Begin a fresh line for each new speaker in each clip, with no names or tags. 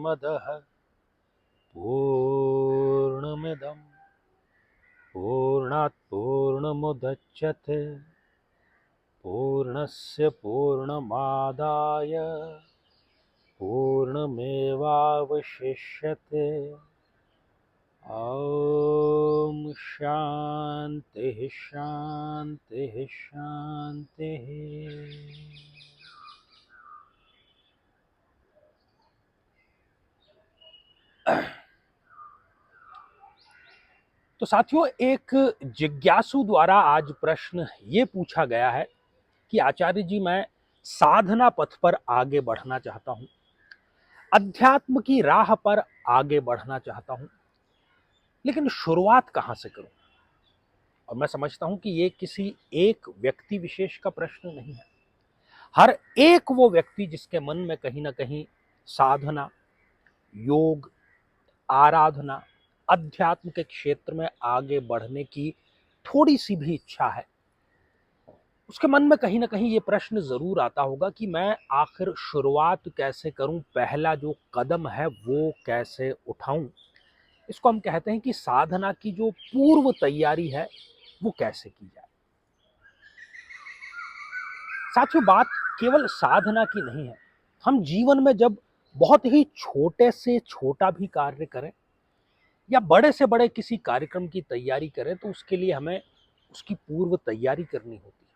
पूर्णमदः पूर्णमिदं पूर्णात् पूर्णमुदच्यते पूर्णस्य पूर्णमादाय पूर्णमेवावशिष्यते। ॐ शान्तिः शान्तिः शान्तिः। तो साथियों, एक जिज्ञासु द्वारा आज प्रश्न ये पूछा गया है कि आचार्य जी, मैं साधना पथ पर आगे बढ़ना चाहता हूं, अध्यात्म की राह पर आगे बढ़ना चाहता हूं, लेकिन शुरुआत कहां से करूं। और मैं समझता हूं कि ये किसी एक व्यक्ति विशेष का प्रश्न नहीं है। हर एक वो व्यक्ति जिसके मन में कहीं ना कहीं साधना, योग, आराधना, अध्यात्म के क्षेत्र में आगे बढ़ने की थोड़ी सी भी इच्छा है, उसके मन में कहीं ना कहीं ये प्रश्न जरूर आता होगा कि मैं आखिर शुरुआत कैसे करूं, पहला जो कदम है वो कैसे उठाऊं। इसको हम कहते हैं कि साधना की जो पूर्व तैयारी है वो कैसे की जाए। साथियों, बात केवल साधना की नहीं है। हम जीवन में जब बहुत ही छोटे से छोटा भी कार्य करें या बड़े से बड़े किसी कार्यक्रम की तैयारी करें तो उसके लिए हमें उसकी पूर्व तैयारी करनी होती है।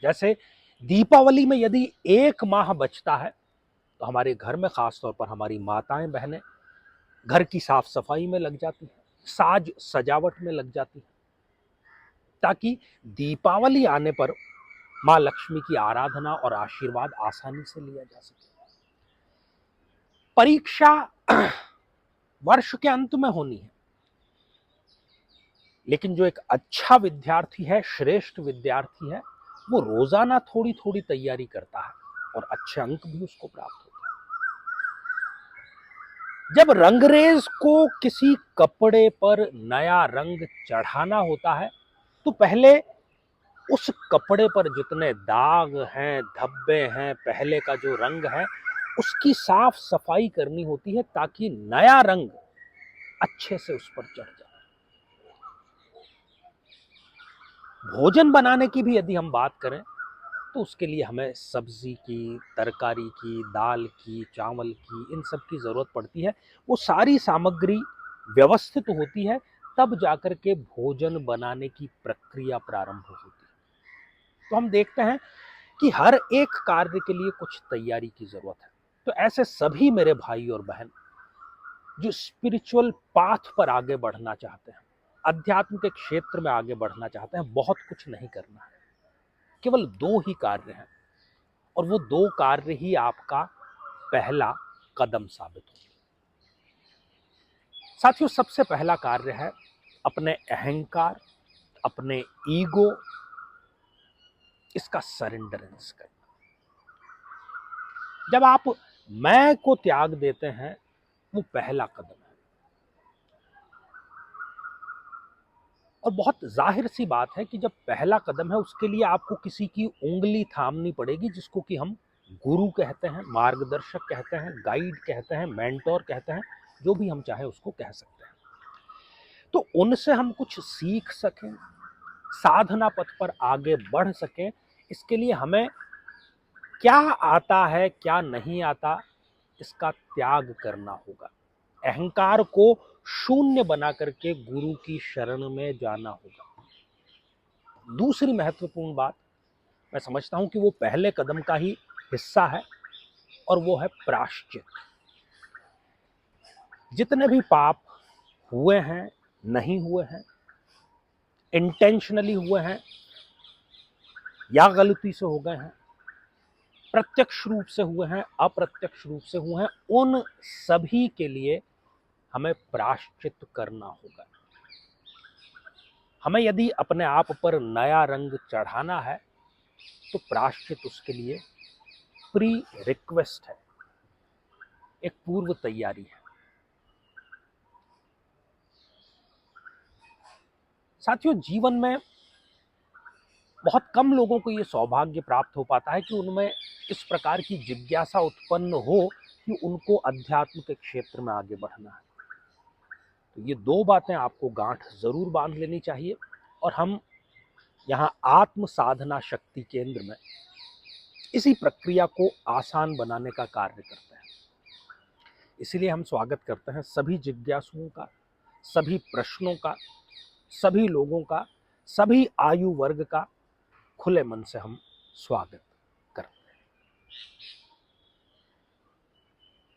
जैसे दीपावली में यदि 1 माह बचता है तो हमारे घर में, खासतौर पर हमारी माताएं बहनें घर की साफ सफाई में लग जाती हैं, साज सजावट में लग जाती हैं, ताकि दीपावली आने पर माँ लक्ष्मी की आराधना और आशीर्वाद आसानी से लिया जा सके। परीक्षा वर्ष के अंत में होनी है, लेकिन जो एक अच्छा विद्यार्थी है, श्रेष्ठ विद्यार्थी है, वो रोजाना थोड़ी थोड़ी तैयारी करता है और अच्छे अंक भी उसको प्राप्त होते हैं। जब रंगरेज को किसी कपड़े पर नया रंग चढ़ाना होता है तो पहले उस कपड़े पर जितने दाग हैं, धब्बे हैं, पहले का जो रंग है, उसकी साफ सफाई करनी होती है ताकि नया रंग अच्छे से उस पर चढ़ जाए। भोजन बनाने की भी यदि हम बात करें तो उसके लिए हमें सब्जी की, तरकारी की, दाल की, चावल की, इन सब की जरूरत पड़ती है। वो सारी सामग्री व्यवस्थित होती है, तब जाकर के भोजन बनाने की प्रक्रिया प्रारंभ होती है। तो हम देखते हैं कि हर एक कार्य के लिए कुछ तैयारी की जरूरत है। तो ऐसे सभी मेरे भाई और बहन जो स्पिरिचुअल पाथ पर आगे बढ़ना चाहते हैं, अध्यात्म के क्षेत्र में आगे बढ़ना चाहते हैं, बहुत कुछ नहीं करना है। केवल 2 ही कार्य हैं और वो 2 कार्य ही आपका पहला कदम साबित होंगे। साथियों, सबसे पहला कार्य है अपने अहंकार, अपने ईगो, इसका सरेंडरेंस करना। जब आप मैं को त्याग देते हैं, वो पहला कदम है। और बहुत जाहिर सी बात है कि जब पहला कदम है उसके लिए आपको किसी की उंगली थामनी पड़ेगी, जिसको कि हम गुरु कहते हैं, मार्गदर्शक कहते हैं, गाइड कहते हैं, मेंटोर कहते हैं, जो भी हम चाहे उसको कह सकते हैं। तो उनसे हम कुछ सीख सकें, साधना पथ पर आगे बढ़ सकें, इसके लिए हमें क्या आता है, क्या नहीं आता, इसका त्याग करना होगा। अहंकार को शून्य बना करके गुरु की शरण में जाना होगा। दूसरी महत्वपूर्ण बात, मैं समझता हूं कि वो पहले कदम का ही हिस्सा है, और वो है प्रायश्चित। जितने भी पाप हुए हैं, नहीं हुए हैं, इंटेंशनली हुए हैं या गलती से हो गए हैं, प्रत्यक्ष रूप से हुए हैं, अप्रत्यक्ष रूप से हुए हैं, उन सभी के लिए हमें प्रायश्चित करना होगा। हमें यदि अपने आप पर नया रंग चढ़ाना है तो प्रायश्चित उसके लिए प्री रिक्वेस्ट है, एक पूर्व तैयारी है। साथियों, जीवन में बहुत कम लोगों को यह सौभाग्य प्राप्त हो पाता है कि उनमें इस प्रकार की जिज्ञासा उत्पन्न हो कि उनको अध्यात्म के क्षेत्र में आगे बढ़ना है। तो ये दो बातें आपको गांठ जरूर बांध लेनी चाहिए। और हम यहाँ आत्म साधना शक्ति केंद्र में इसी प्रक्रिया को आसान बनाने का कार्य करते हैं। इसलिए हम स्वागत करते हैं सभी जिज्ञासुओं का, सभी प्रश्नों का, सभी लोगों का, सभी आयु वर्ग का खुले मन से हम स्वागत करते हैं।